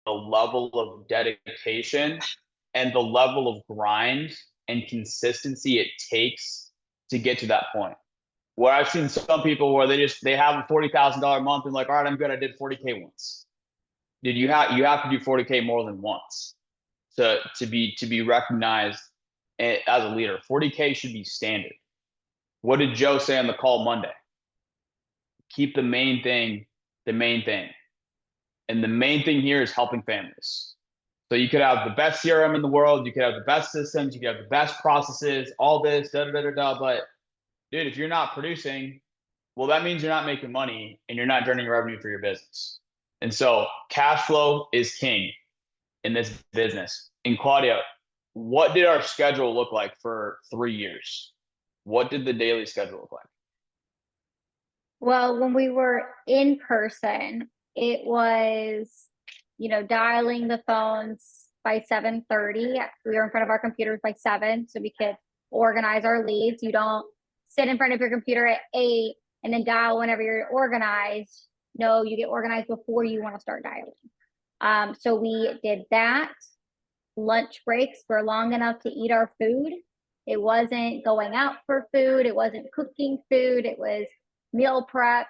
the level of dedication and the level of grind and consistency it takes to get to that point. Where I've seen some people where they have a $40,000 month and like, all right, I'm good. I did 40K once. Dude, you have to do 40K more than once to be recognized as a leader. 40K should be standard. What did Joe say on the call Monday? Keep the main thing the main thing. And the main thing here is helping families. So you could have the best CRM in the world, you could have the best systems, you could have the best processes, all this, da da da da da. But dude, if you're not producing, well, that means you're not making money and you're not generating revenue for your business. And so cash flow is king in this business. And Claudia, what did our schedule look like for 3 years? What did the daily schedule look like? Well, when we were in person, it was, dialing the phones by 7:30. We were in front of our computers by 7 so we could organize our leads. You don't sit in front of your computer at 8 and then dial whenever you're organized. No, you get organized before you want to start dialing. So we did that. Lunch breaks were long enough to eat our food. It wasn't going out for food. It wasn't cooking food. It was meal preps,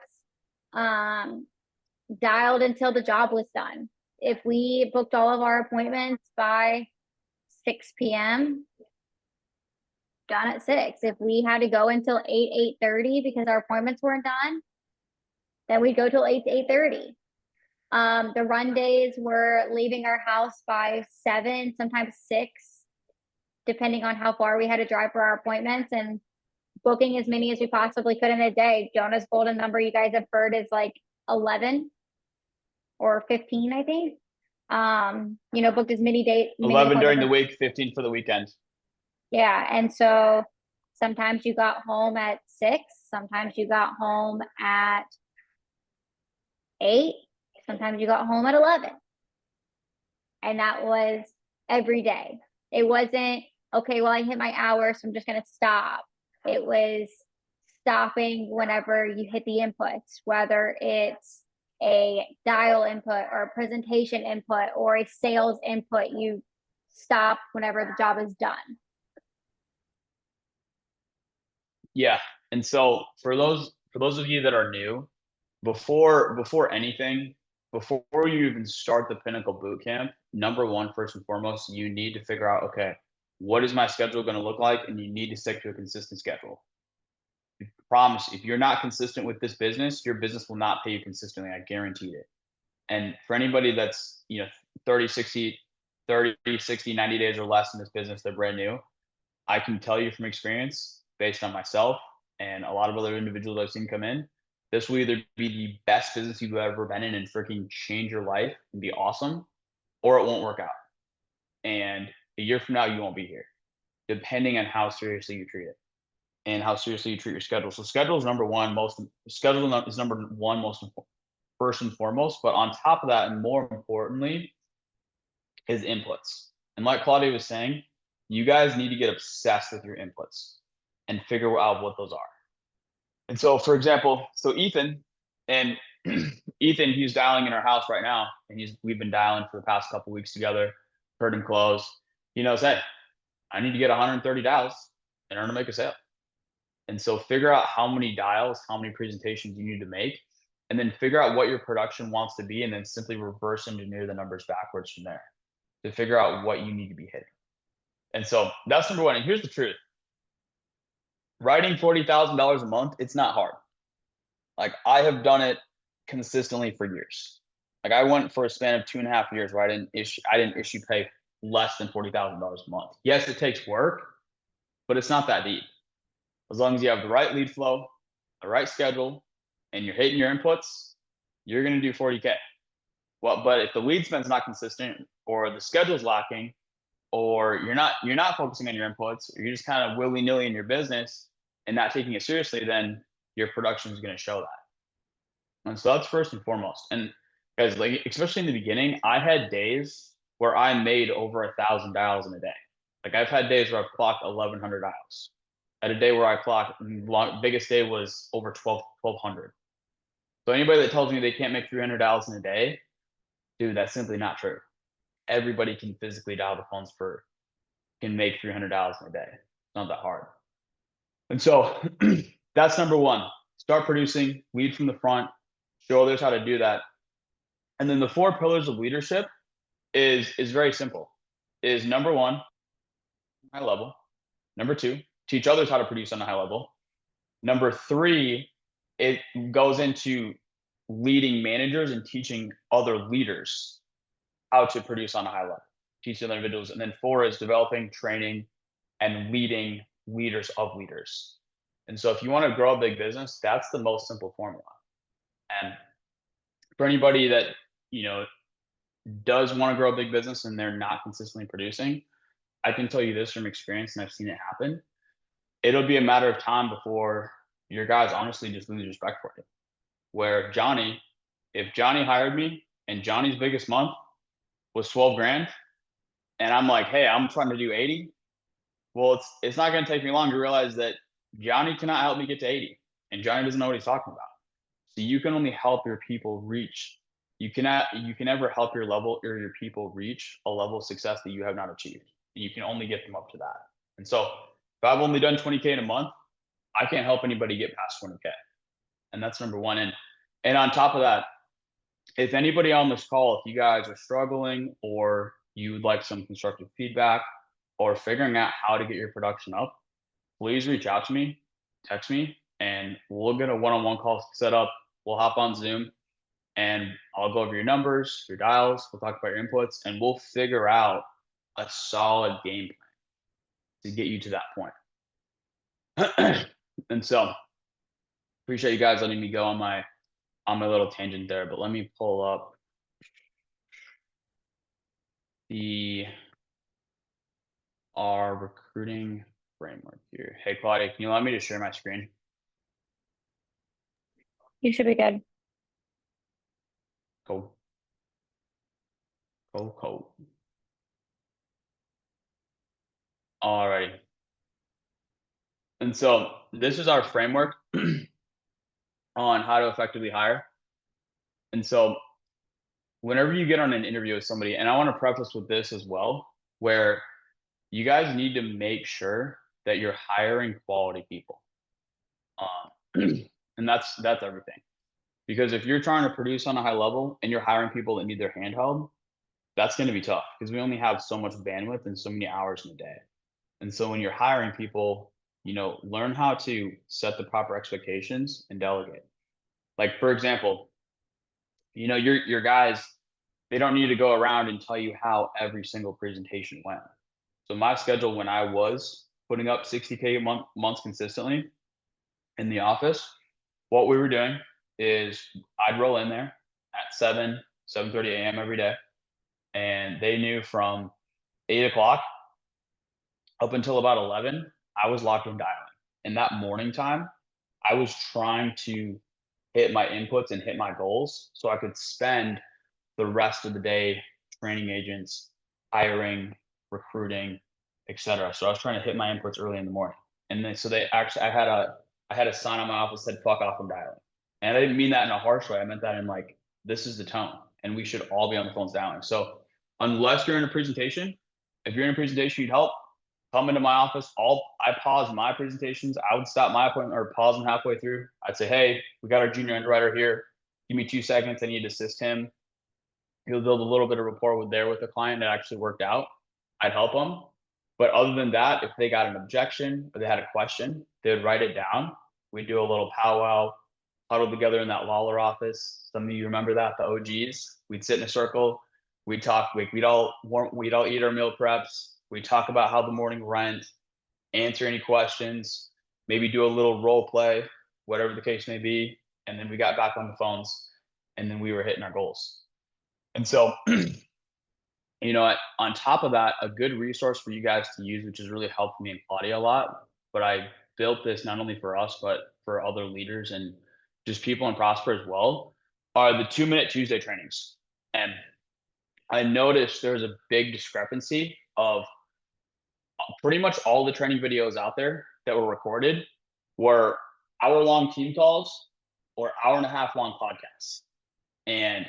dialed until the job was done. If we booked all of our appointments by 6 p.m., done at 6. If we had to go until 8:30 because our appointments weren't done, then we'd go till 8 to 8:30. The run days were leaving our house by 7, sometimes 6, depending on how far we had to drive for our appointments, and booking as many as we possibly could in a day. Jonah's golden number you guys have heard is like 11 or 15, I think. Booked as many dates. 11 during the week, 15 for the weekend. Yeah, and so sometimes you got home at 6, sometimes you got home at 8, sometimes you got home at 11. And that was every day. It wasn't, okay, well, I hit my hour, so I'm just going to stop. It was stopping whenever you hit the inputs, whether it's a dial input or a presentation input or a sales input, you stop whenever the job is done. Yeah. And so for those of you that are new, before anything, before you even start the Pinnacle Bootcamp, number one, first and foremost, you need to figure out, okay, what is my schedule going to look like? And you need to stick to a consistent schedule. I promise, if you're not consistent with this business, your business will not pay you consistently. I guaranteed it. And for anybody that's, 30, 60, 90 days or less in this business, they're brand new. I can tell you from experience, based on myself and a lot of other individuals I've seen come in, this will either be the best business you've ever been in and freaking change your life and be awesome, or it won't work out. And a year from now, you won't be here, depending on how seriously you treat it and how seriously you treat your schedule. So schedule is number one, first and foremost. But on top of that, and more importantly, is inputs. And like Claudia was saying, you guys need to get obsessed with your inputs and figure out what those are. And so, for example, Ethan and Ethan, he's dialing in our house right now, and we've been dialing for the past couple weeks together, heard him close. He knows, hey, I need to get 130 dials in order to make a sale. And so figure out how many dials, how many presentations you need to make, and then figure out what your production wants to be, and then simply reverse engineer the numbers backwards from there to figure out what you need to be hitting. And so that's number one. And here's the truth. Writing $40,000 a month, it's not hard. Like, I have done it consistently for years. Like, I went for a span of 2.5 years where I didn't issue pay less than $40,000 a month. Yes, it takes work, but it's not that deep. As long as you have the right lead flow, the right schedule, and you're hitting your inputs, you're going to do 40K. Well, but if the lead spend's not consistent, or the schedule's lacking, or you're not focusing on your inputs, or you're just kind of willy-nilly in your business and not taking it seriously, then your production is going to show that. And so that's first and foremost. And guys, like, especially in the beginning, I had days where I made over 1,000 dials in a day. Like, I've had days where I've clocked 1,100 dials. I had a day where I clocked, biggest day was over 1,200. So anybody that tells me they can't make 300 dials in a day, Dude, that's simply not true. Everybody can physically dial the phones can make $300 in a day. It's not that hard. And so that's number one. Start producing, lead from the front, show others how to do that. And then the 4 pillars of leadership is very simple. Is number one, high level. Number two, teach others how to produce on a high level. Number three, it goes into leading managers and teaching other leaders how to produce on a high level, teaching other individuals. And then 4 is developing, training, and leading leaders of leaders. And so if you want to grow a big business, that's the most simple formula. And for anybody that, you know, does want to grow a big business and they're not consistently producing, I can tell you this from experience, and I've seen it happen. It'll be a matter of time before your guys honestly just lose respect for you. Where Johnny, if Johnny hired me and Johnny's biggest month was 12 grand, and I'm like, hey, I'm trying to do 80. Well, it's not going to take me long to realize that Johnny cannot help me get to 80, and Johnny doesn't know what he's talking about. So you can only help your people reach. You can never help your level or your people reach a level of success that you have not achieved. You can only get them up to that. And so if I've only done 20K in a month, I can't help anybody get past 20K. And that's number one. And on top of that, if anybody on this call, if you guys are struggling or you would like some constructive feedback or figuring out how to get your production up, please reach out to me, text me, and we'll get a one-on-one call set up. We'll hop on Zoom and I'll go over your numbers, your dials. We'll talk about your inputs, and we'll figure out a solid game plan to get you to that point. And so appreciate you guys letting me go on my little tangent there, but let me pull up our recruiting framework here. Hey Claudia, can you allow me to share my screen? You should be good. Cool. Cool. Alrighty. And so this is our framework on how to effectively hire. And so whenever you get on an interview with somebody, and I want to preface with this as well, where you guys need to make sure that you're hiring quality people. And that's everything. Because if you're trying to produce on a high level and you're hiring people that need their hand held, that's going to be tough because we only have so much bandwidth and so many hours in a day. And so when you're hiring people, learn how to set the proper expectations and delegate. Like, for example, your guys, they don't need to go around and tell you how every single presentation went. So my schedule when I was putting up 60K months consistently in the office, what we were doing is I'd roll in there at 7:30 a.m. every day. And they knew from 8 o'clock up until about 11, I was locked in dialing. In that morning time, I was trying to hit my inputs and hit my goals so I could spend the rest of the day training agents, hiring, recruiting, etc. So I was trying to hit my inputs early in the morning. And then so I had a sign on my office that said fuck off, I'm dialing. And I didn't mean that in a harsh way. I meant that in like, this is the tone and we should all be on the phones dialing. So unless you're in a presentation, if you're in a presentation, you'd help, come into my office. I pause my presentations. I would stop my appointment or pause them halfway through. I'd say, hey, we got our junior underwriter here. Give me 2 seconds. I need to assist him. He'll build a little bit of rapport with the client that actually worked out. I'd help them. But other than that, if they got an objection or they had a question, they would write it down. We'd do a little powwow, huddle together in that Lawler office. Some of you remember that, the OGs. We'd sit in a circle. We'd talk. We'd all eat our meal preps. We'd talk about how the morning went, answer any questions, maybe do a little role play, whatever the case may be. And then we got back on the phones and then we were hitting our goals. And so, on top of that, a good resource for you guys to use, which has really helped me and Claudia a lot, but I built this not only for us, but for other leaders and just people in Prosper as well, are the 2-minute Tuesday trainings. And I noticed there's a big discrepancy of pretty much all the training videos out there that were recorded were hour-long team calls or hour-and-a-half long podcasts. And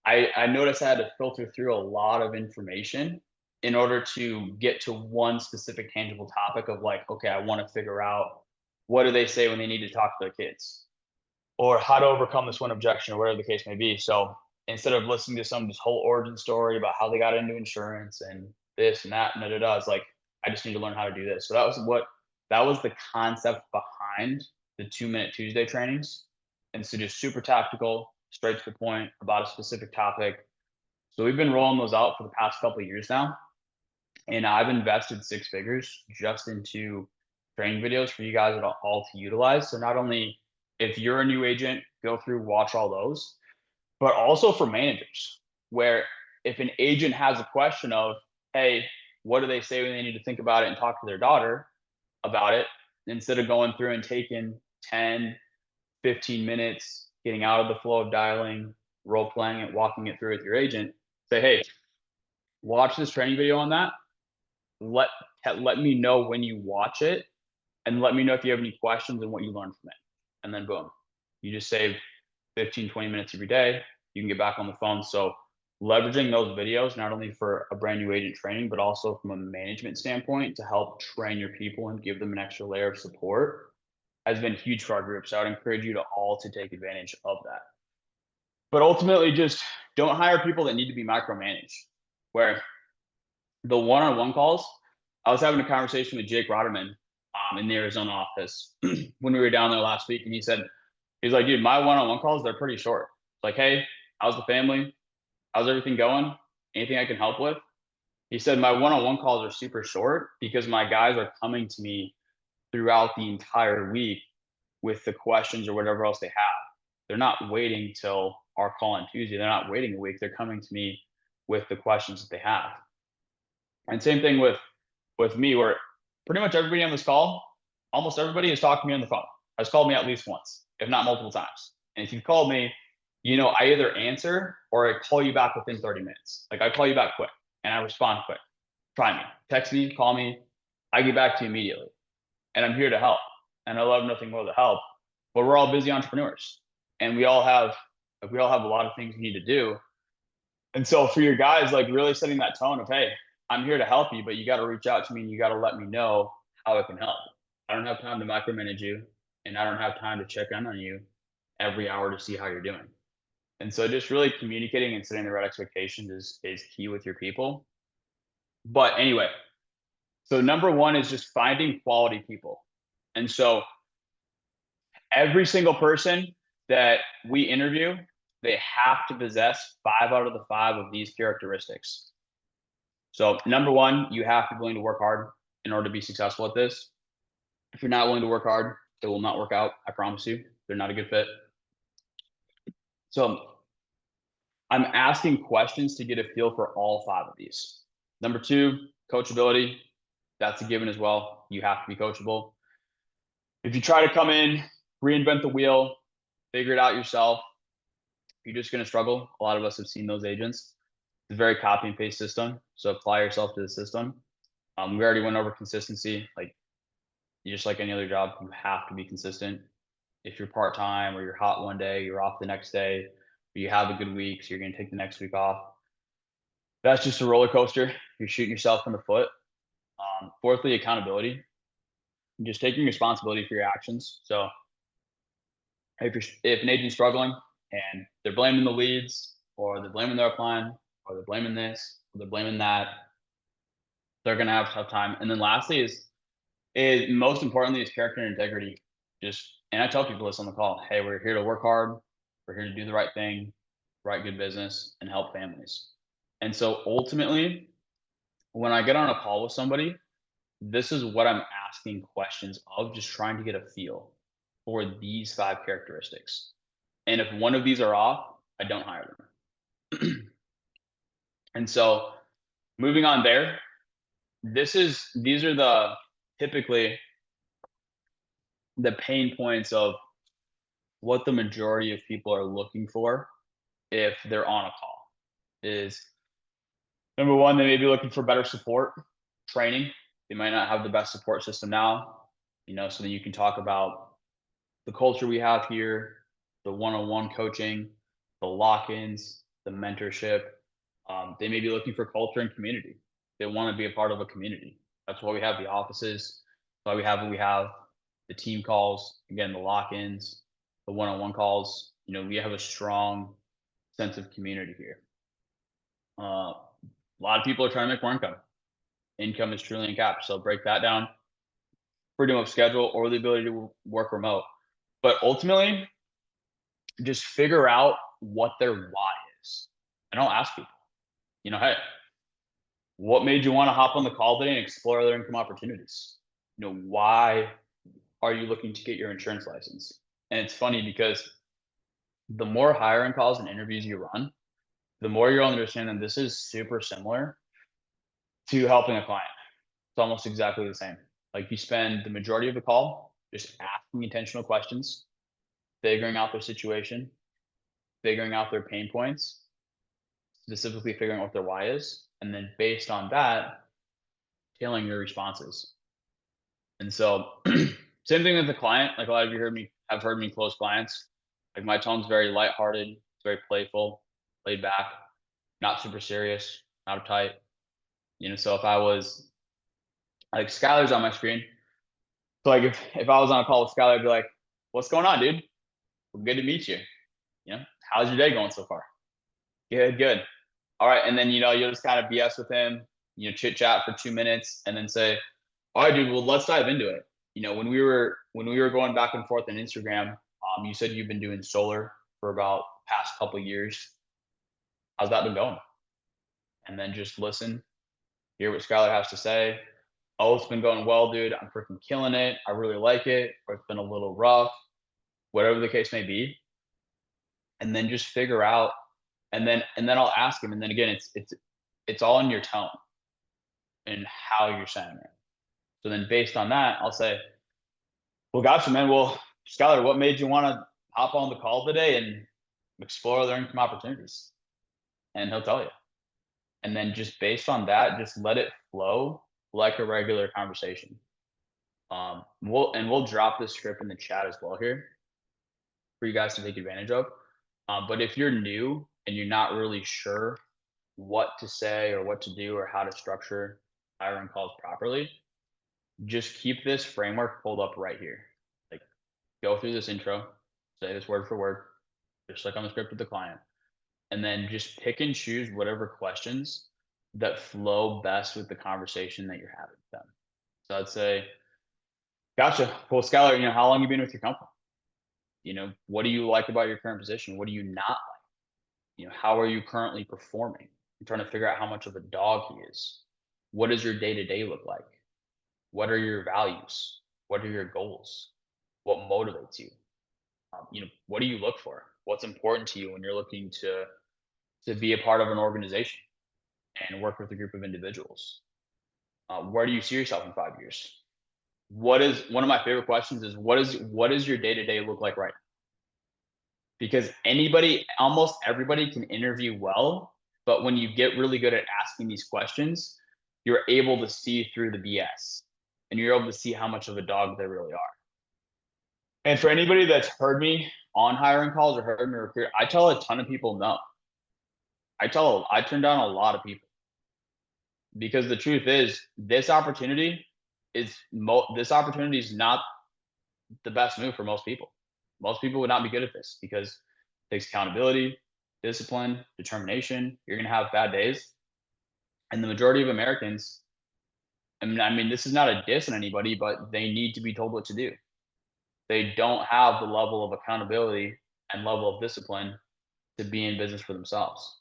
I noticed I had to filter through a lot of information in order to get to one specific tangible topic of like, okay, I want to figure out what do they say when they need to talk to their kids, or how to overcome this one objection, or whatever the case may be. So instead of listening to some this whole origin story about how they got into insurance and this and that and da da da, it's like I just need to learn how to do this. So that was the concept behind the 2 Minute Tuesday trainings. And so just super tactical, straight to the point about a specific topic. So we've been rolling those out for the past couple of years now. And I've invested six figures just into training videos for you guys all to utilize. So not only if you're a new agent, go through, watch all those, but also for managers, where if an agent has a question of, hey, what do they say when they need to think about it and talk to their daughter about it, instead of going through and taking 10, 15 minutes, getting out of the flow of dialing, role playing it, walking it through with your agent, say, hey, watch this training video on that. Let let me know when you watch it, and let me know if you have any questions and what you learned from it. And then boom, you just save 15, 20 minutes every day. You can get back on the phone. So leveraging those videos, not only for a brand new agent training, but also from a management standpoint to help train your people and give them an extra layer of support, has been huge for our group. So I would encourage you to all to take advantage of that. But ultimately, just don't hire people that need to be micromanaged. Where the one-on-one calls, I was having a conversation with Jake Rotterman in the Arizona office when we were down there last week, and he's like, dude, my one-on-one calls, they're pretty short. It's like, hey, how's the family? How's everything going? Anything I can help with? He said my one-on-one calls are super short because my guys are coming to me throughout the entire week with the questions or whatever else they have. They're not waiting till our call on Tuesday. They're not waiting a week. They're coming to me with the questions that they have. And same thing with me, where pretty much everybody on this call, almost everybody has talked to me on the phone, has called me at least once, if not multiple times. And if you've called me, I either answer or I call you back within 30 minutes. Like I call you back quick and I respond quick. Try me, text me, call me. I get back to you immediately. And I'm here to help. And I love nothing more to help. But we're all busy entrepreneurs and we all have a lot of things we need to do. And so for your guys, like really setting that tone of, hey, I'm here to help you, but you got to reach out to me and you got to let me know how I can help. I don't have time to micromanage you, and I don't have time to check in on you every hour to see how you're doing. And so just really communicating and setting the right expectations is key with your people. But anyway, so number one is just finding quality people. And so every single person that we interview, they have to possess 5 out of the 5 of these characteristics. So number one, you have to be willing to work hard in order to be successful at this. If you're not willing to work hard, it will not work out. I promise you, they're not a good fit. So I'm asking questions to get a feel for all 5 of these. Number two, coachability. That's a given as well. You have to be coachable. If you try to come in, reinvent the wheel, figure it out yourself, you're just going to struggle. A lot of us have seen those agents. It's a very copy and paste system. So apply yourself to the system. We already went over consistency. Like, just like any other job, you have to be consistent. If you're part-time or you're hot one day, you're off the next day, or you have a good week, so you're going to take the next week off. That's just a roller coaster. You're shooting yourself in the foot. Fourthly, accountability. Just taking responsibility for your actions. So if an agent's struggling and they're blaming the leads, or they're blaming their upline, or they're blaming this, or they're blaming that, they're going to have a tough time. And then lastly is most importantly is character and integrity. And I tell people this on the call, hey, we're here to work hard. We're here to do the right thing, write good business, and help families. And so ultimately, when I get on a call with somebody, this is what I'm asking questions of, just trying to get a feel for these 5 characteristics. And if one of these are off, I don't hire them. And so moving on there, these are typically the pain points of what the majority of people are looking for if they're on a call. Is number one, they may be looking for better support, training. They might not have the best support system now, so then you can talk about the culture we have here, the one-on-one coaching, the lock-ins, the mentorship. They may be looking for culture and community. They want to be a part of a community. That's why we have the offices. That's why we have what we have, the team calls, again, the lock-ins, the one-on-one calls. We have a strong sense of community here. A lot of people are trying to make more income. Income is truly uncapped. So break that down, freedom of schedule, or the ability to work remote. But ultimately, just figure out what their why is. And I'll ask people, hey, what made you want to hop on the call today and explore other income opportunities? Why are you looking to get your insurance license? And it's funny because the more hiring calls and interviews you run, the more you'll understand that this is super similar to helping a client. It's almost exactly the same. Like, you spend the majority of the call just asking intentional questions, figuring out their situation, figuring out their pain points, specifically figuring out what their why is, and then based on that, tailoring your responses. And so, same thing with the client. Like, a lot of you have heard me close clients. Like, my tone's very lighthearted, it's very playful, laid back, not super serious, not uptight. So if I was like, Skylar's on my screen. So like, if I was on a call with Skylar, I'd be like, "What's going on, dude? Well, good to meet you. How's your day going so far? Good, good. All right." And then you'll just kind of BS with him, chit chat for 2 minutes, and then say, "All right, dude. Well, let's dive into it." When we were going back and forth on Instagram, you said you've been doing solar for about past couple years. How's that been going? And then just listen, hear what Skylar has to say. "Oh, it's been going well, dude. I'm freaking killing it. I really like it." Or, "It's been a little rough," whatever the case may be. And then just figure out, and then I'll ask him. And then again, it's all in your tone and how you're saying it. So then based on that, I'll say, "Well, gotcha, man. Well, Skylar, what made you want to hop on the call today and explore other income opportunities?" And he'll tell you. And then just based on that, just let it flow like a regular conversation. We'll drop this script in the chat as well here for you guys to take advantage of. But if you're new and you're not really sure what to say or what to do or how to structure hiring calls properly, just keep this framework pulled up right here. Like, go through this intro, say this word for word, just like on the script with the client, and then just pick and choose whatever questions that flow best with the conversation that you're having with them. So I'd say, "Gotcha. Well, Skylar, how long you been with your company? What do you like about your current position? What do you not like? How are you currently performing? I'm trying to figure out how much of a dog he is. What does your day to day look like? What are your values? What are your goals? What motivates you? What do you look for? What's important to you when you're looking to be a part of an organization and work with a group of individuals? Where do you see yourself in 5 years? What is one of my favorite questions is what does your day to day look like right now?" Because almost everybody can interview well, but when you get really good at asking these questions, you're able to see through the BS and you're able to see how much of a dog they really are. And for anybody that's heard me on hiring calls or heard me recruit, I tell a ton of people no. I turn down a lot of people because the truth is this opportunity is not the best move for most people. Most people would not be good at this because it takes accountability, discipline, determination. You're going to have bad days. And the majority of Americans, I mean, this is not a diss on anybody, but they need to be told what to do. They don't have the level of accountability and level of discipline to be in business for themselves.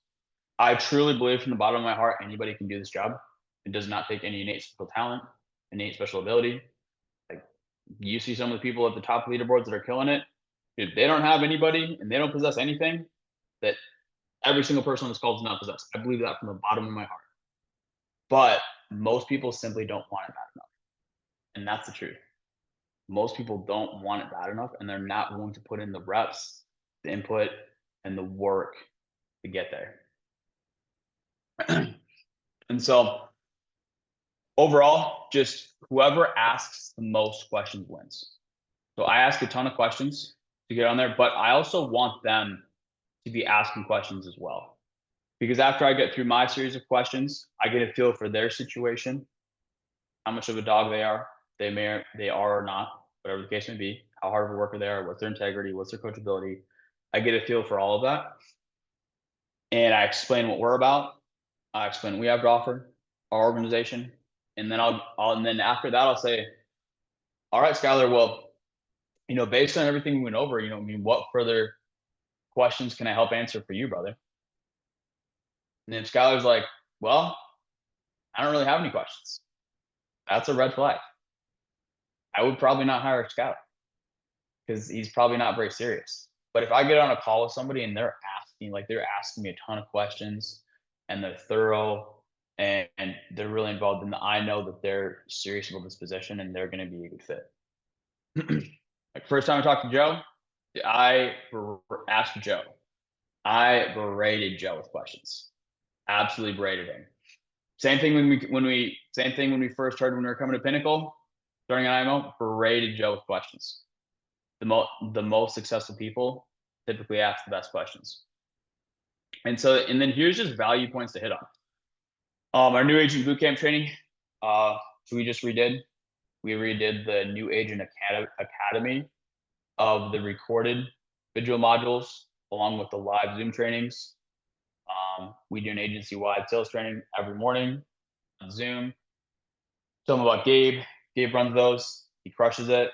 I truly believe from the bottom of my heart, anybody can do this job. It does not take any innate special talent, innate special ability. Like, you see some of the people at the top leaderboards that are killing it. Dude, they don't have anybody and they don't possess anything that every single person on this call does not possess. I believe that from the bottom of my heart. But most people simply don't want it bad enough. And that's the truth. Most people don't want it bad enough and they're not willing to put in the reps, the input, and the work to get there. And so overall, just whoever asks the most questions wins. So I ask a ton of questions to get on there, but I also want them to be asking questions as well. Because after I get through my series of questions, I get a feel for their situation, how much of a dog they are or not, whatever the case may be, how hard of a worker they are, what's their integrity, what's their coachability. I get a feel for all of that, and I explain what we're about. I explain what we have to offer, our organization, and then and then after that I'll say, all right, Skylar, well, based on everything we went over, I mean, what further questions can I help answer for you, brother? And then Skylar's like, well, I don't really have any questions. That's a red flag. I would probably not hire a Skylar because he's probably not very serious. But if I get on a call with somebody and they're asking me a ton of questions and they're thorough and they're really involved, then I know that they're serious about this position and they're going to be a good fit. Like first time I talked to Joe, I asked Joe. I berated Joe with questions. Absolutely berated him. Same thing when we first started when we were coming to Pinnacle during an IMO, berated Joe with questions. The most successful people typically ask the best questions. And then here's just value points to hit on. Our new agent bootcamp training, we just redid. We redid the new agent academy of the recorded video modules along with the live Zoom trainings. We do an agency-wide sales training every morning on Zoom. Tell them about Gabe. Gabe runs those. He crushes it.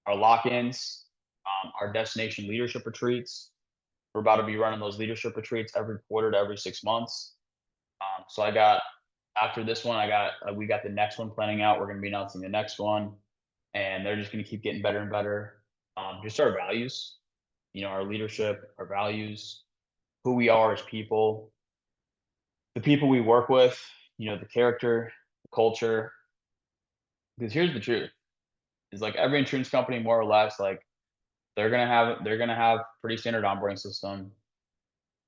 Our lock-ins, our destination leadership retreats. We're about to be running those leadership retreats every quarter to every 6 months. So after this one, we got the next one planning out. We're going to be announcing the next one, and they're just going to keep getting better and better. Just our values, our leadership, our values, who we are as people, the people we work with, the character, the culture. Because here's the truth: is like every insurance company, more or less, like they're gonna have pretty standard onboarding system.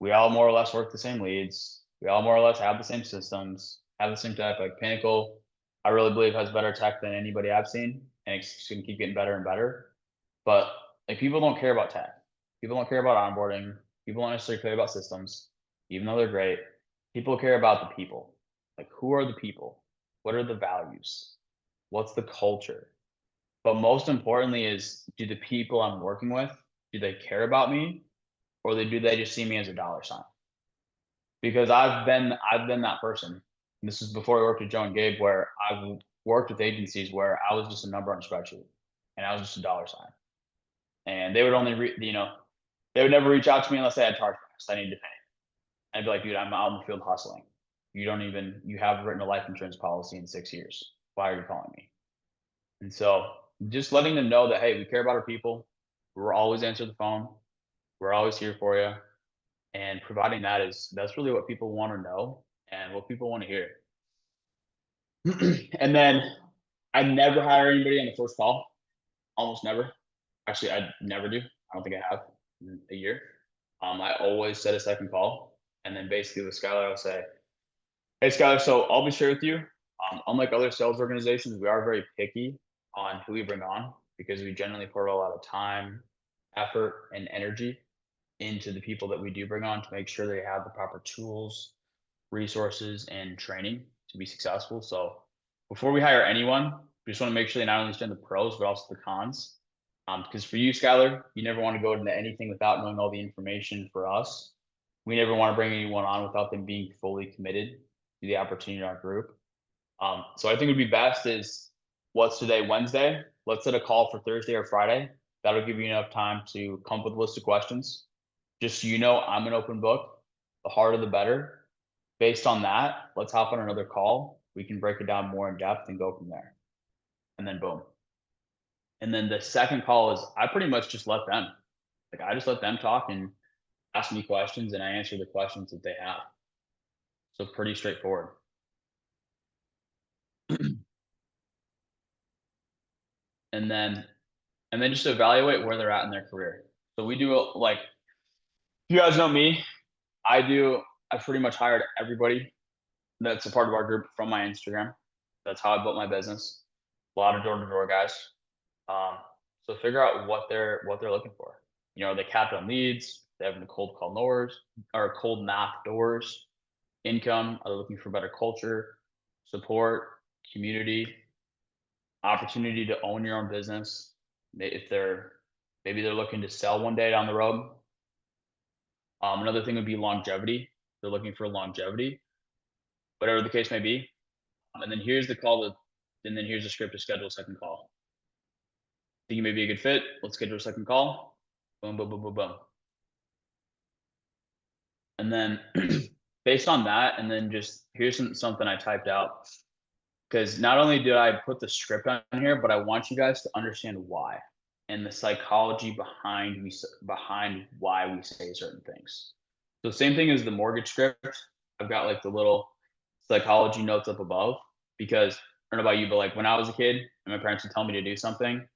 We all more or less work the same leads. We all more or less have the same systems, have the same tech. Like Pinnacle, I really believe has better tech than anybody I've seen, and it's gonna keep getting better and better. But like people don't care about tech. People don't care about onboarding. People don't necessarily care about systems, even though they're great. People care about the people. Like who are the people? What are the values? What's the culture? But most importantly is, do the people I'm working with, do they care about me, or do they just see me as a dollar sign? Because I've been that person. This is before I worked with Joe and Gabe, where I've worked with agencies where I was just a number on a spreadsheet, and I was just a dollar sign. And they would only, they would never reach out to me unless they had chargebacks I needed to pay. I'd be like, dude, I'm out in the field hustling. You haven't written a life insurance policy in 6 years. Why are you calling me? And so just letting them know that, hey, we care about our people. We're always answer the phone. We're always here for you. And providing that's really what people want to know and what people want to hear. And then I never hire anybody on the first call. Almost never. Actually, I never do. I don't think I have in a year. I always set a second call. And then basically with Skylar, I'll say, hey, Skylar, so I'll be straight with you. Unlike other sales organizations, we are very picky on who we bring on because we generally pour a lot of time, effort, and energy into the people that we do bring on to make sure they have the proper tools, resources, and training to be successful. So before we hire anyone, we just want to make sure they not only understand the pros, but also the cons. Because for you, Skylar, you never want to go into anything without knowing all the information. For us, we never want to bring anyone on without them being fully committed to the opportunity in our group. So I think it would be best is, what's today, Wednesday? Let's set a call for Thursday or Friday. That'll give you enough time to come up with a list of questions. Just so you know, I'm an open book. The harder, the better. Based on that, let's hop on another call. We can break it down more in depth and go from there. And then boom. And then the second call is I pretty much just let them. I just let them talk and ask me questions, and I answer the questions that they have. So pretty straightforward. And then just evaluate where they're at in their career. So we do you guys know me, I pretty much hired everybody that's a part of our group from my Instagram. That's how I built my business. A lot of door-to-door guys. So figure out what they're looking for. Are they capped on leads? They have cold call doors or cold knock doors. Income. Are they looking for better culture, support, community, opportunity to own your own business? If maybe they're looking to sell one day down the road. Another thing would be longevity. They're looking for longevity, whatever the case may be. And then here's the call to, and then here's the script to schedule a second call. Think you may be a good fit. Let's schedule a second call. Boom, boom, boom, boom, boom. And then based on that, and then just here's something I typed out. Because not only did I put the script on here, but I want you guys to understand why and the psychology behind why we say certain things. So same thing as the mortgage script. I've got like the little psychology notes up above because I don't know about you, but like when I was a kid and my parents would tell me to do something,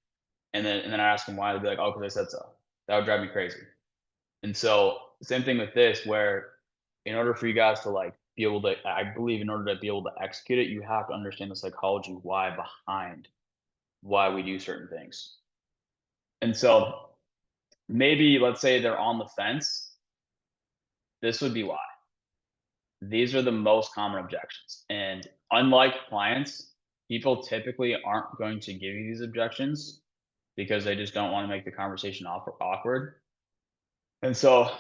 and then I ask them why, they'd be like, "Oh, because I said so." That would drive me crazy. And so same thing with this, where in order for you guys to like be able to, I believe in order to be able to execute it, you have to understand the psychology why behind why we do certain things. And so maybe let's say they're on the fence. This would be why. These are the most common objections. And unlike clients, people typically aren't going to give you these objections because they just don't want to make the conversation awkward. And so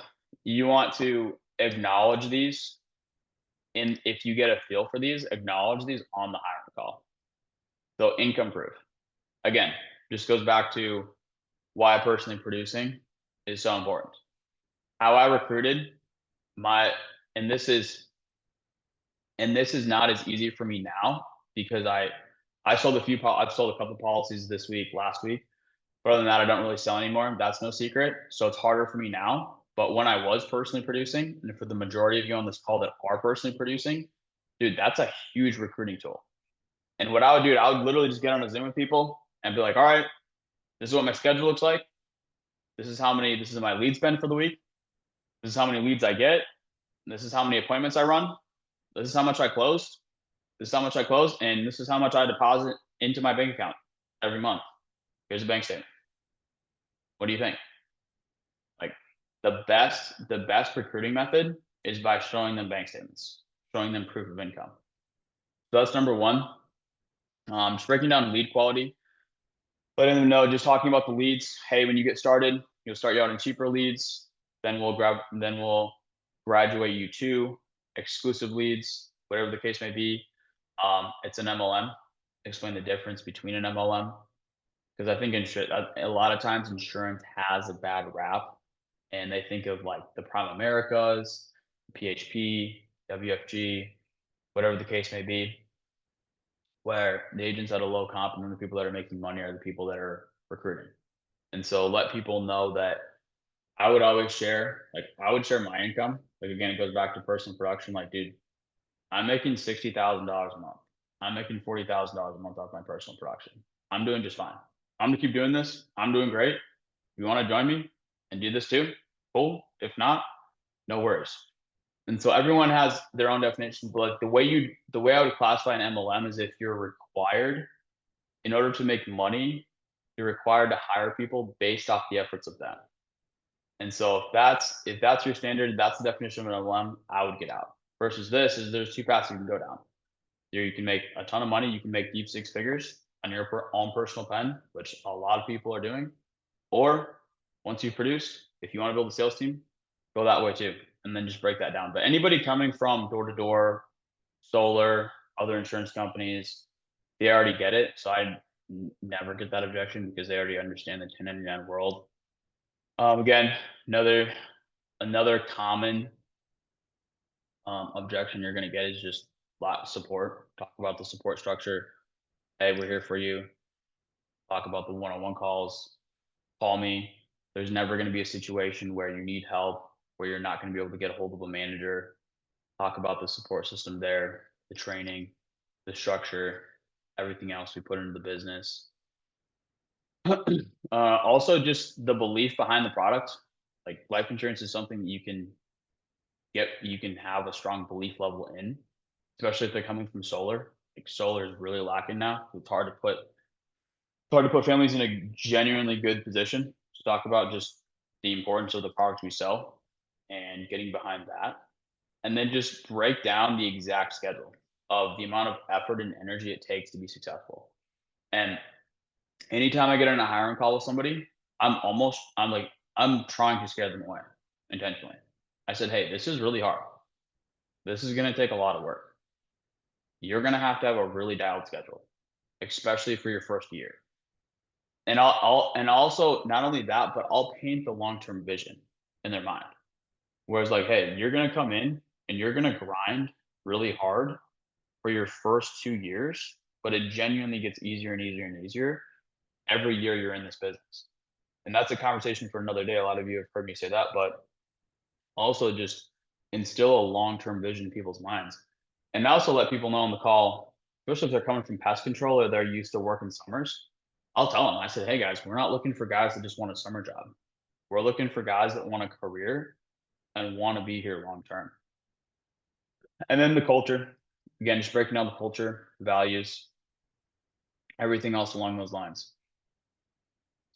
you want to acknowledge these. And if you get a feel for these, acknowledge these on the hiring call. So income proof. Again, just goes back to why personally producing is so important. How I recruited my, and this is not as easy for me now because I've sold a couple policies this week, last week. But other than that, I don't really sell anymore. That's no secret. So it's harder for me now. But when I was personally producing, and for the majority of you on this call that are personally producing, dude, that's a huge recruiting tool. And what I would do, I would literally just get on a Zoom with people and be like, all right, this is what my schedule looks like. This is my lead spend for the week. This is how many leads I get. This is how many appointments I run. This is how much I closed. This is how much I closed. And this is how much I deposit into my bank account every month. Here's a bank statement. What do you think? Like the best recruiting method is by showing them bank statements, showing them proof of income. So that's number one. Just breaking down lead quality, letting them know, just talking about the leads. Hey, when you get started, you'll start you out in cheaper leads. Then we'll graduate you to exclusive leads, whatever the case may be. It's an MLM. Explain the difference between an MLM, because I think a lot of times insurance has a bad rap, and they think of like the Prime Americas, PHP, WFG, whatever the case may be, where the agents at a low comp and then the people that are making money are the people that are recruiting. And so let people know that I would share my income. Like again, it goes back to personal production. Like, dude, I'm making $60,000 a month. I'm making $40,000 a month off my personal production. I'm doing just fine. I'm gonna keep doing this. I'm doing great. If you want to join me and do this too, cool. If not, no worries. And so everyone has their own definition, but like the way I would classify an MLM is if you're required, in order to make money, you're required to hire people based off the efforts of them. And so if that's your standard, that's the definition of an MLM, I would get out. Versus this is there's two paths you can go down. Either you can make a ton of money, you can make deep six figures on your own personal pen, which a lot of people are doing. Or once you produce, if you want to build a sales team, go that way too. And then just break that down. But anybody coming from door to door, solar, other insurance companies, they already get it. So I never get that objection because they already understand the 1099 world. Again, another common objection you're going to get is just lot of support. Talk about the support structure. Hey, we're here for you. Talk about the one-on-one calls. Call me. There's never going to be a situation where you need help, where you're not going to be able to get a hold of a manager. Talk about the support system there, the training, the structure, everything else we put into the business. Also, just the belief behind the product. Like life insurance is something that you can have a strong belief level in, especially if they're coming from solar. Like solar is really lacking now. It's hard to put families in a genuinely good position to talk about just the importance of the product we sell. and getting behind that. And then just break down the exact schedule of the amount of effort and energy it takes to be successful. And anytime I get on a hiring call with somebody, I'm trying to scare them away intentionally. I said, hey, this is really hard. This is going to take a lot of work. You're going to have a really dialed schedule, especially for your first year. And and also not only that, but I'll paint the long-term vision in their mind. Whereas like, hey, you're going to come in and you're going to grind really hard for your first 2 years, but it genuinely gets easier and easier and easier every year you're in this business. And that's a conversation for another day. A lot of you have heard me say that, but also just instill a long-term vision in people's minds. And also let people know on the call, especially if they're coming from pest control or they're used to working summers, I'll tell them, I said, hey guys, we're not looking for guys that just want a summer job. We're looking for guys that want a career and want to be here long term. And then the culture, again, just breaking down the culture, values, everything else along those lines.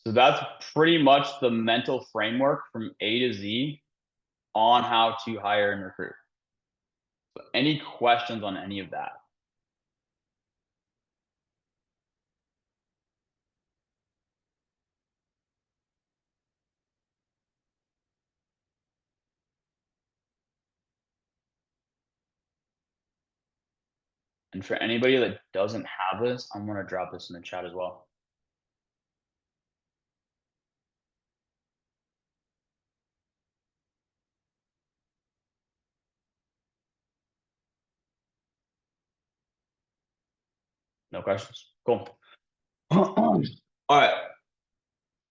So that's pretty much the mental framework from A to Z on how to hire and recruit. So any questions on any of that? And for anybody that doesn't have this, I'm going to drop this in the chat as well. No questions? Cool. All right.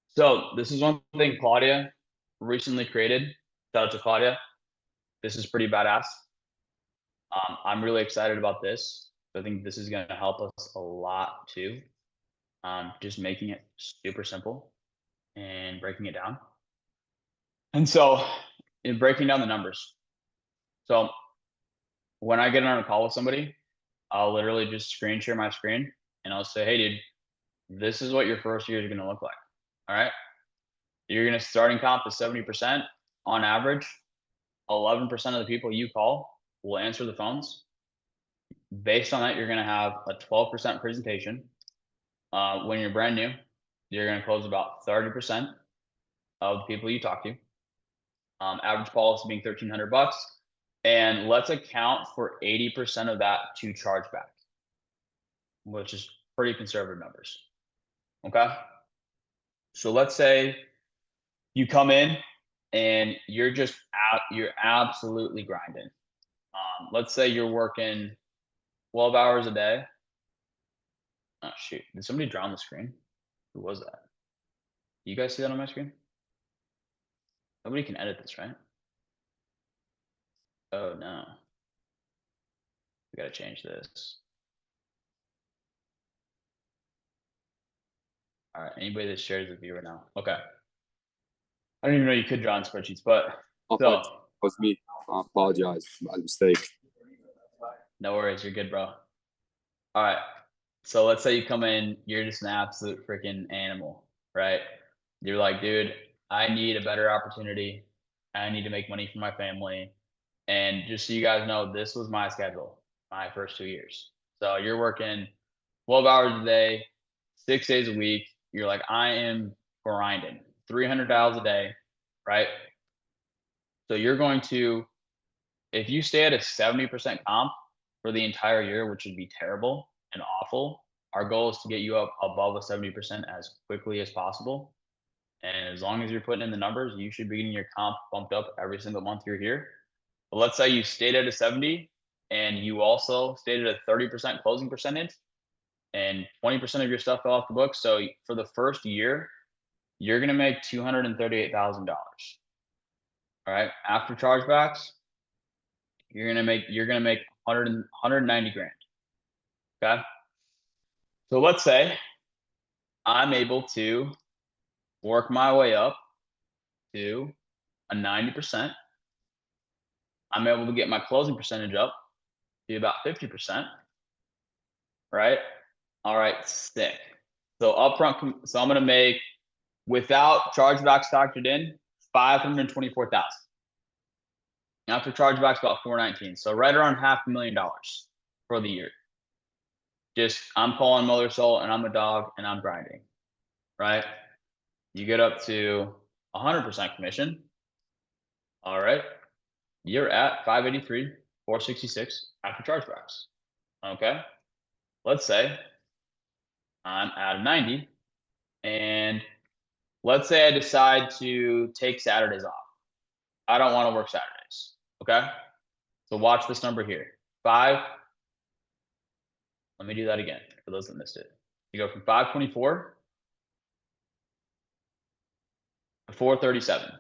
So this is one thing Claudia recently created. Shout out to Claudia. This is pretty badass. I'm really excited about this. I think this is going to help us a lot too. Just making it super simple and breaking it down. And so in breaking down the numbers. So when I get on a call with somebody, I'll literally just screen share my screen and I'll say, hey, dude, this is what your first year is going to look like. All right. You're going to starting comp is 70% on average. 11% of the people you call will answer the phones. Based on that, you're going to have a 12% presentation. When you're brand new, you're going to close about 30% of the people you talk to. Average policy being $1,300, and let's account for 80% of that to charge back, which is pretty conservative numbers. Okay, so let's say you come in and you're just out, you're absolutely grinding. Let's say you're working 12 hours a day. Oh shoot, did somebody draw on the screen? Who was that? You guys see that on my screen? Nobody can edit this, right? Oh no. We gotta change this. All right, anybody that shares the view right now. Okay. I don't even know you could draw on spreadsheets, but That was me. I apologize. My mistake. No worries, you're good, bro. All right. So let's say you come in, you're just an absolute freaking animal, right? You're like, dude, I need a better opportunity. I need to make money for my family. And just so you guys know, this was my schedule my first 2 years. So you're working 12 hours a day, 6 days a week. You're like, I am grinding 300 dials a day, right? So you're going to, if you stay at a 70% comp for the entire year, which would be terrible and awful, our goal is to get you up above a 70% as quickly as possible. And as long as you're putting in the numbers, you should be getting your comp bumped up every single month you're here. But let's say you stayed at a 70 and you also stayed at a 30% closing percentage and 20% of your stuff fell off the books. So for the first year, you're going to make $238,000. All right. After chargebacks, you're going to make 190 grand. Okay. So let's say I'm able to work my way up to a 90%. I'm able to get my closing percentage up to about 50%. Right. All right. Sick. So upfront, so I'm going to make, without chargebacks factored in, 524,000. After chargebacks, about 419. So right around $500,000 for the year. Just I'm calling Mother Soul and I'm a dog and I'm grinding, right? You get up to 100% commission. All right, you're at 583, 466 after chargebacks. Okay, let's say I'm at 90, and let's say I decide to take Saturdays off. I don't want to work Saturdays. Okay, so watch this number here. Let me do that again for those that missed it. You go from 524 to 437.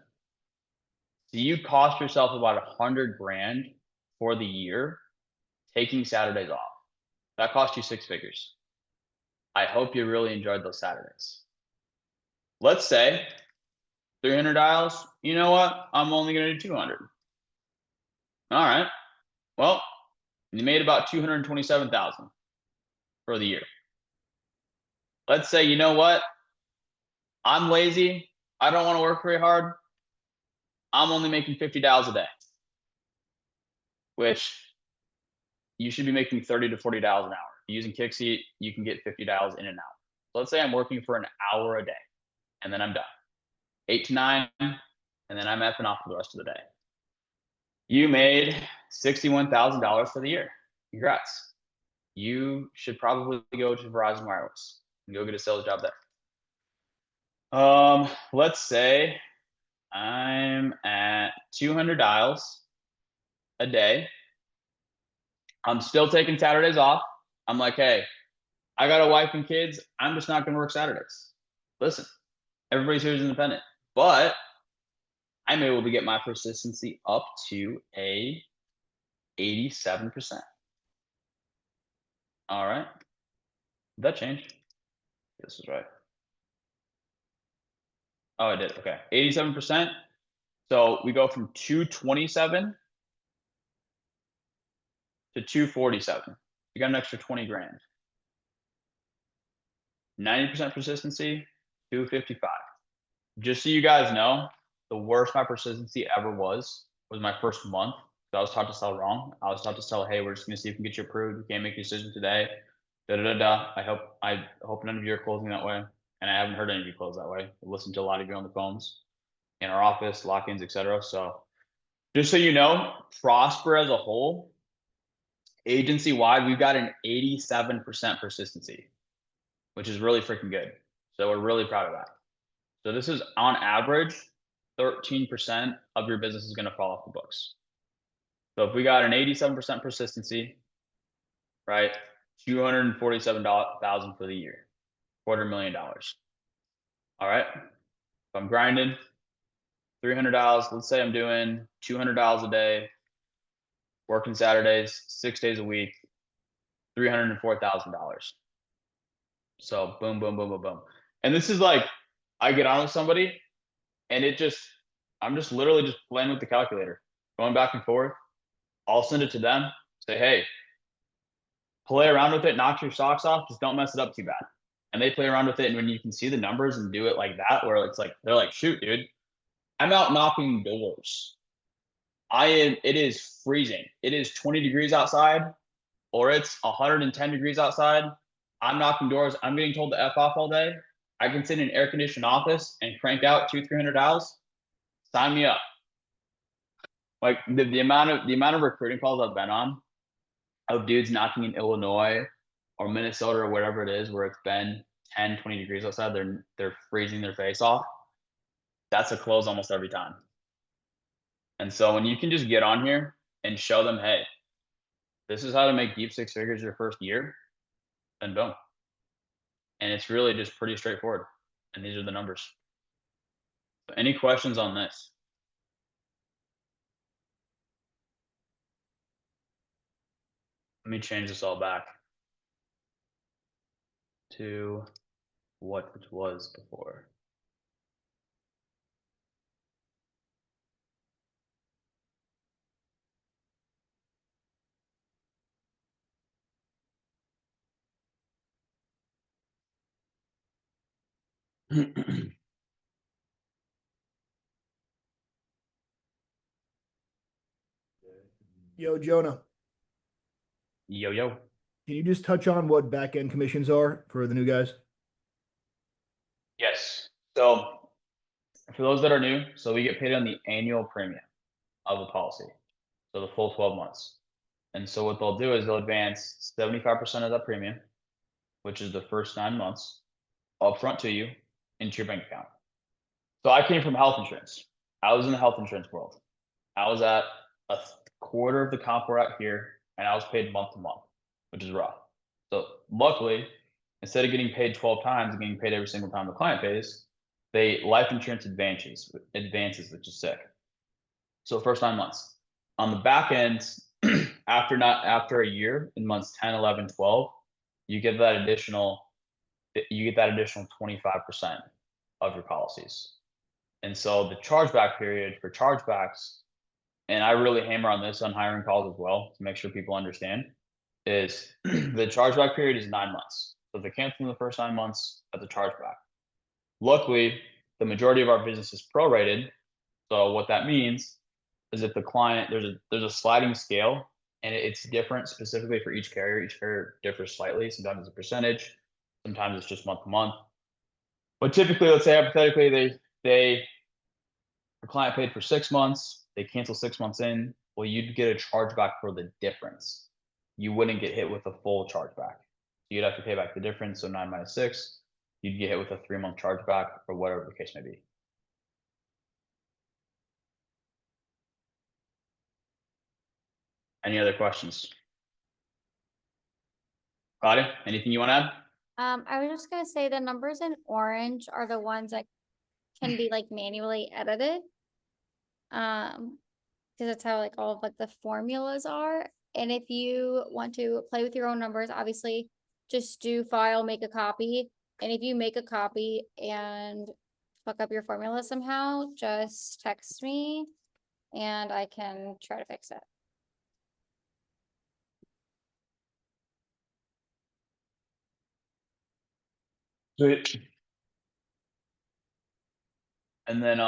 So you cost yourself about 100 grand for the year taking Saturdays off. That cost you 6 figures. I hope you really enjoyed those Saturdays. Let's say 300 dials. You know what? I'm only going to do 200. All right. Well, you made about 227,000 for the year. Let's say, you know what? I'm lazy. I don't want to work very hard. I'm only making 50 dials a day, which you should be making 30 to 40 dials an hour. Using Kickseat, you can get 50 dials in and out. So let's say I'm working for an hour a day, and then I'm done. 8 to 9, and then I'm effing off for the rest of the day. You made $61,000 for the year. Congrats. You should probably go to Verizon Wireless and go get a sales job there. Let's say I'm at 200 dials a day. I'm still taking Saturdays off. I'm like, hey, I got a wife and kids. I'm just not going to work Saturdays. Listen, everybody's here is independent, but I'm able to get my persistency up to a 87%. All right. Did that change? This is right. Oh, I did. Okay. 87%. So we go from 227 to 247. You got an extra 20 grand. 90% persistency, 255. Just so you guys know, the worst my persistency ever was my first month. So I was taught to sell wrong. I was taught to sell, hey, we're just gonna see if we can get you approved. We can't make a decision today. Da da da da. I hope none of you are closing that way. And I haven't heard any of you close that way. I listened to a lot of you on the phones, in our office, lock-ins, etc. So just so you know, Prosper as a whole, agency wide, we've got an 87% persistency, which is really freaking good. So we're really proud of that. So this is on average, 13% of your business is going to fall off the books. So if we got an 87% persistency, right, 247,000 for the year, $250,000. All right. If I'm grinding $300, let's say I'm doing $200 a day, working Saturdays, 6 days a week, $304,000. So boom, boom, boom, boom, boom. And this is like, I get on with somebody and I'm just literally just playing with the calculator, going back and forth. I'll send it to them, say, hey, play around with it, knock your socks off, just don't mess it up too bad. And they play around with it. And when you can see the numbers and do it like that, where it's like, they're like, shoot, dude, I'm out knocking doors. It is freezing. It is 20 degrees outside, or it's 110 degrees outside. I'm knocking doors. I'm getting told to F off all day. I can sit in an air conditioned office and crank out 200-300 dials. Sign me up. Like the amount of recruiting calls I've been on of dudes knocking in Illinois or Minnesota or wherever it is where it's been 10, 20 degrees outside, they're freezing their face off. That's a close almost every time. And so when you can just get on here and show them, hey, this is how to make deep 6 figures your first year, then boom. And it's really just pretty straightforward. And these are the numbers. So any questions on this? Let me change this all back to what it was before. Yo, Jonah, Yo, yo. can you just touch on what back end commissions are for the new guys? Yes. So for those that are new, so we get paid on the annual premium of the policy. So the full 12 months. And so what they'll do is they'll advance 75% of that premium, which is the first 9 months, upfront to you into your bank account. So I came from health insurance. I was in the health insurance world. I was at a quarter of the comp we're at here, and I was paid month to month, which is rough. So luckily, instead of getting paid 12 times and getting paid every single time the client pays, they life insurance advances, which is sick. So the first 9 months. On the back end, after a year, in months 10, 11, 12, you get that additional 25% of your policies. And so the chargeback period for chargebacks, and I really hammer on this on hiring calls as well to make sure people understand, is the chargeback period is 9 months. So if they cancel in the first 9 months, that's a chargeback. Luckily, the majority of our business is prorated. So what that means is if the client, there's a sliding scale, and it's different specifically for each carrier. Each carrier differs slightly. Sometimes it's a percentage, sometimes it's just month to month. But typically, let's say hypothetically, the client paid for 6 months, they cancel 6 months in. Well, you'd get a chargeback for the difference. You wouldn't get hit with a full chargeback. You'd have to pay back the difference. So 9 minus 6, you'd get hit with a 3-month chargeback or whatever the case may be. Any other questions? Claudia, anything you want to add? I was just gonna say the numbers in orange are the ones that can be like manually edited. Because that's how like all of like the formulas are. And if you want to play with your own numbers, obviously just do file, make a copy. And if you make a copy and fuck up your formula somehow, just text me and I can try to fix it. Sweet. And then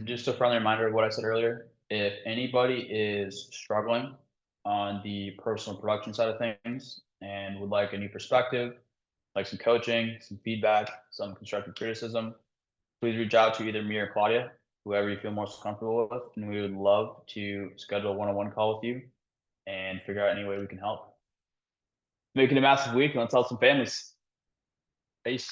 just a friendly reminder of what I said earlier. If anybody is struggling on the personal production side of things and would like a new perspective, like some coaching, some feedback, some constructive criticism, please reach out to either me or Claudia, whoever you feel most comfortable with, and we would love to schedule a one-on-one call with you and figure out any way we can help. Make it a massive week, and let's help some families. Peace.